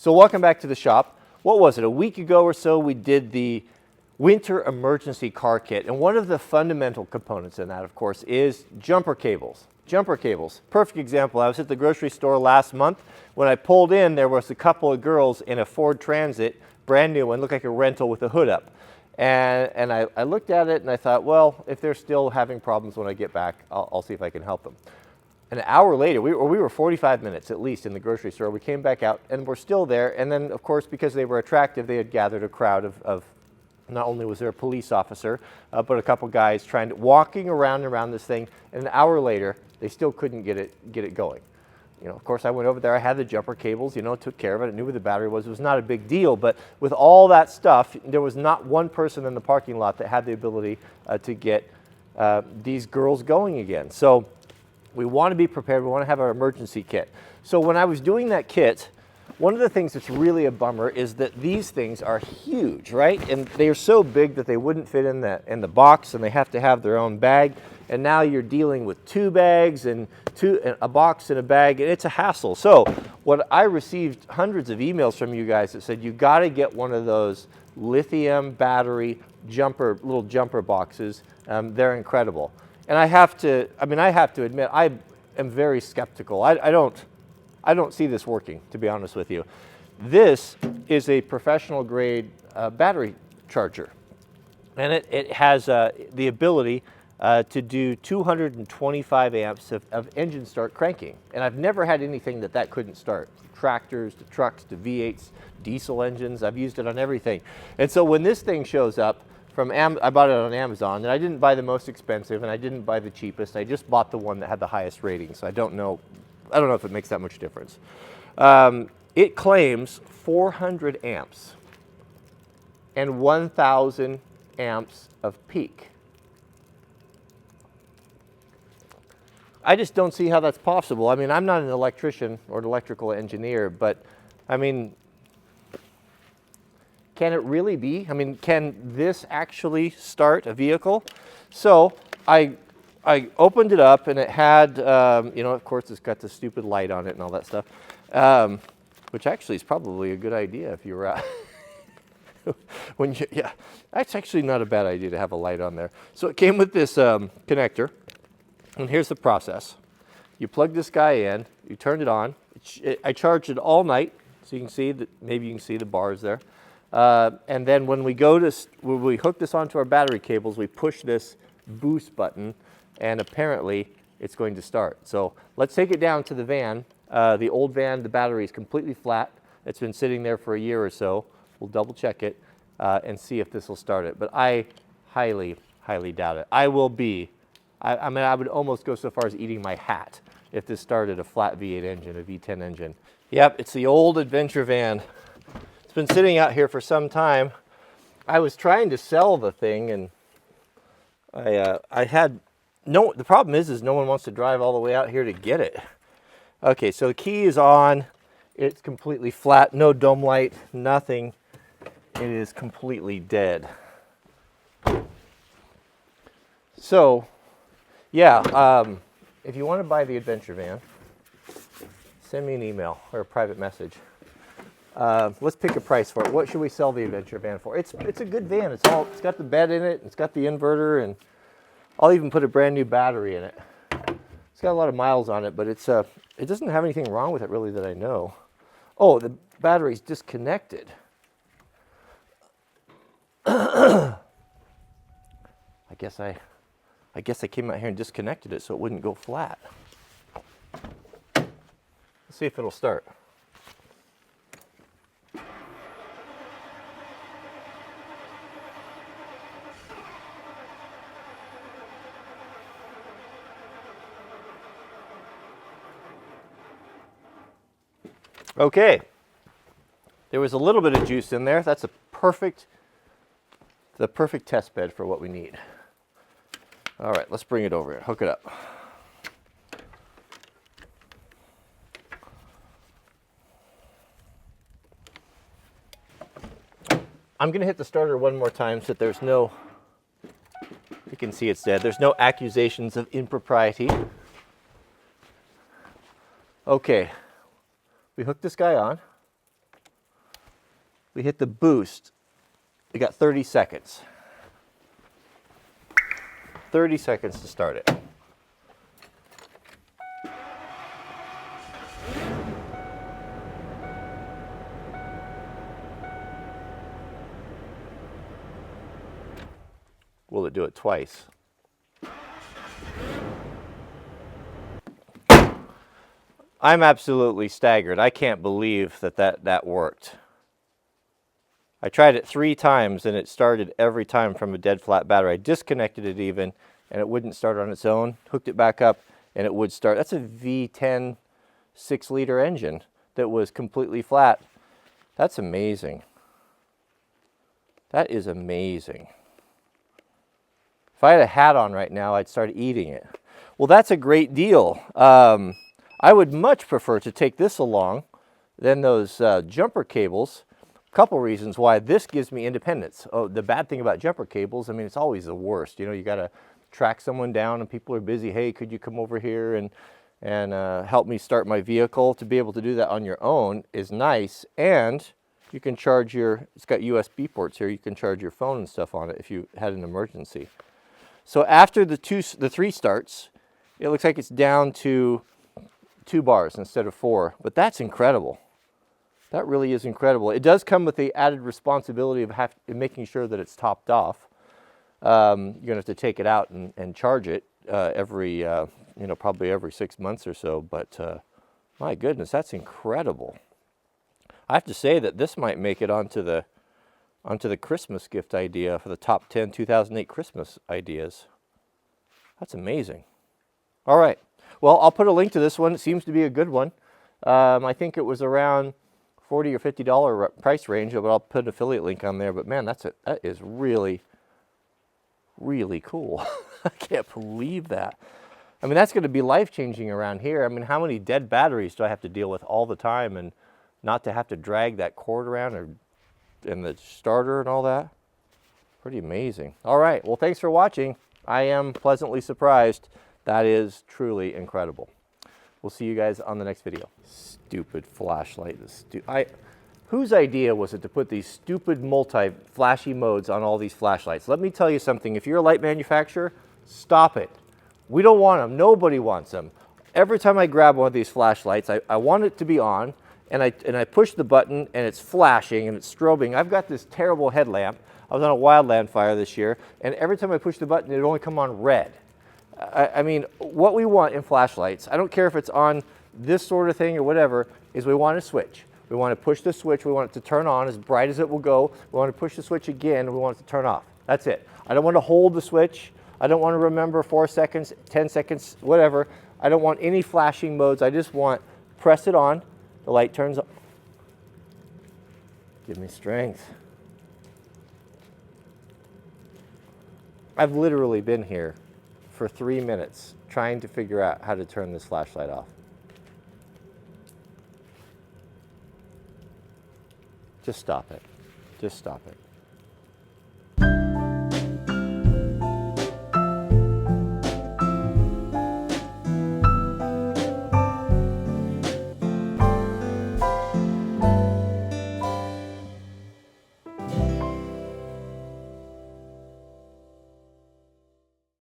So welcome back to the shop. What was it? A week ago or so we did the winter emergency car kit, and one of the fundamental components in that, of course, is jumper cables. Jumper cables. Perfect example. I was at the grocery store last month. When I pulled in, there was a couple of girls in a Ford Transit, brand new one, looked like a rental with a hood up. And I looked at it and I thought, well, if they're still having problems when I get back, I'll see if I can help them. An hour later, we were 45 minutes at least in the grocery store. We came back out and we're still there. And then, of course, because they were attractive, they had gathered a crowd of not only was there a police officer, but a couple guys walking around this thing. And an hour later, they still couldn't get it going. You know, of course, I went over there. I had the jumper cables, you know, took care of it. I knew where the battery was. It was not a big deal. But with all that stuff, there was not one person in the parking lot that had the ability to get these girls going again. So we want to be prepared. We want to have our emergency kit. So when I was doing that kit, one of the things that's really a bummer is that these things are huge, right? And they are so big that they wouldn't fit in the box, and they have to have their own bag. And now you're dealing with two bags and a box and a bag, and it's a hassle. So what I received hundreds of emails from you guys that said you got to get one of those lithium battery little jumper boxes. They're incredible. And I have to admit, I am very skeptical. I don't see this working, to be honest with you. This is a professional grade battery charger. And it has the ability to do 225 amps of engine start cranking. And I've never had anything that couldn't start. Tractors, to trucks, to V8s, diesel engines. I've used it on everything. And so when this thing shows up, I bought it on Amazon, and I didn't buy the most expensive, and I didn't buy the cheapest. I just bought the one that had the highest rating, so I don't know if it makes that much difference. It claims 400 amps and 1,000 amps of peak. I just don't see how that's possible. I mean, I'm not an electrician or an electrical engineer, but I mean, can it really be? I mean, can this actually start a vehicle? So I opened it up, and it had, you know, of course, it's got the stupid light on it and all that stuff, which actually is probably a good idea if you're yeah, that's actually not a bad idea to have a light on there. So it came with this connector, and here's the process. You plug this guy in, you turn it on. I charged it all night, so you can see that, maybe you can see the bars there. And then when we hook this onto our battery cables, we push this boost button, and apparently it's going to start. So let's take it down to the van. The old van, the battery is completely flat. It's been sitting there for a year or so. We'll double check it and see if this will start it. But I highly, highly doubt it. I mean, I would almost go so far as eating my hat if this started a flat V8 engine, a V10 engine. Yep, it's the old adventure van. It's been sitting out here for some time. I was trying to sell the thing, and the problem is no one wants to drive all the way out here to get it. Okay, so the key is on. It's completely flat, no dome light, nothing. It is completely dead. So, yeah, if you want to buy the adventure van, send me an email or a private message. Let's pick a price for it. What should we sell the adventure van for? It's a good van. It's got the bed in it. It's got the inverter, and I'll even put a brand new battery in it. It's got a lot of miles on it, but it doesn't have anything wrong with it really that I know. Oh, the battery's disconnected. I guess I came out here and disconnected it so it wouldn't go flat. Let's see if it'll start. Okay, there was a little bit of juice in there. That's the perfect test bed for what we need. All right, let's bring it over here. Hook it up. I'm going to hit the starter one more time so that there's no, you can see it's dead. There's no accusations of impropriety. Okay, we hook this guy on. we hit the boost, we got 30 seconds. 30 seconds to start it. Will it do it twice? I'm absolutely staggered. I can't believe that worked. I tried it 3 times and it started every time from a dead flat battery. I disconnected it even and it wouldn't start on its own. Hooked it back up and it would start. That's a V10 6-liter engine that was completely flat. That's amazing. That is amazing. If I had a hat on right now, I'd start eating it. Well, that's a great deal. I would much prefer to take this along than those jumper cables. A couple reasons why this gives me independence. Oh, the bad thing about jumper cables, I mean, it's always the worst. You know, you got to track someone down and people are busy. Hey, could you come over here and help me start my vehicle? To be able to do that on your own is nice, and you can charge your, it's got USB ports here, you can charge your phone and stuff on it if you had an emergency. So after the 3 starts, it looks like it's down to 2 bars instead of 4, but that's incredible. That really is incredible. It does come with the added responsibility of making sure that it's topped off. You're gonna have to take it out and charge it every, you know, probably every 6 months or so, but my goodness, that's incredible. I have to say that this might make it onto the Christmas gift idea for the top 10 2008 Christmas ideas. That's amazing. All right. Well, I'll put a link to this one. It seems to be a good one. I think it was around $40 or $50 price range, but I'll put an affiliate link on there. But man, that is really, really cool. I can't believe that. I mean, that's going to be life-changing around here. I mean, how many dead batteries do I have to deal with all the time and not to have to drag that cord around and the starter and all that? Pretty amazing. All right. Well, thanks for watching. I am pleasantly surprised. That is truly incredible. We'll see you guys on the next video. Stupid flashlight. Whose idea was it to put these stupid multi-flashy modes on all these flashlights? Let me tell you something. If you're a light manufacturer, stop it. We don't want them. Nobody wants them. Every time I grab one of these flashlights, I want it to be on, and I push the button, and it's flashing, and it's strobing. I've got this terrible headlamp. I was on a wildland fire this year, and every time I push the button, it would only come on red. I mean, what we want in flashlights, I don't care if it's on this sort of thing or whatever, is we want a switch. We want to push the switch, we want it to turn on as bright as it will go. We want to push the switch again, and we want it to turn off. That's it. I don't want to hold the switch. I don't want to remember 4 seconds, 10 seconds, whatever. I don't want any flashing modes. I just want, press it on, the light turns on. Give me strength. I've literally been here for 3 minutes trying to figure out how to turn this flashlight off. Just stop it. Just stop it.